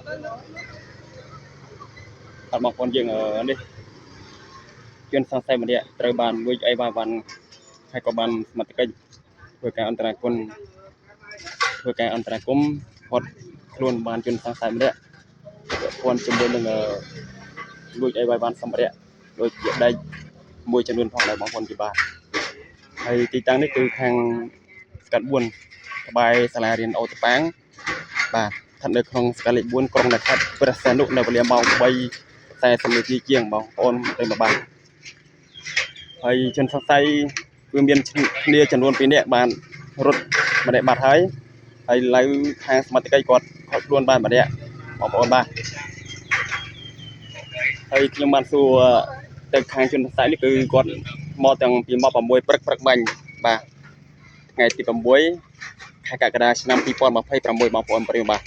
អត់បងប្អូនយើងនេះជនសង្ស័យម្នាក់ត្រូវបានលួចអីបានហើយក៏បានសមត្ថកិច្ចធ្វើការអន្តរាគមន៍គាត់ខ្លួនបានជនសង្ស័យម្នាក់គាត់ជាមួយនឹងលួចអីបានសម្ភារៈដូចជាដែកមួយចំនួនផងដែរបងប្អូនជាបាទហើយទីតាំងនេះគឺខាងស្កាត់4ក្បែរសាលារៀនអូតប៉ាងបាទស្ថិតនៅក្នុងស្កាត់លេខ4ក្រុងនៅខេត្តព្រះសីហនុនៅវេលាម៉ោង3:40នាទីជាងបងប្អូនទៅមកបាទហើយជនសង្ស័យគឺមានគ្នាចំនួន2នាក់បានរត់ម្នាក់បាត់ហើយឡើយខាងសមត្ថកិច្ចគាត់ខកខ្លួនបានម្នាក់បងប្អូនបាទហើយខ្ញុំបានសួរទៅខាងជនសង្ស័យនេះគឺគាត់មកទាំងពីម៉ោង6ព្រឹកបាញ់បាទថ្ងៃទី6ខែកក្កដាឆ្នាំ2026បងប្អូនប្រិយបាទ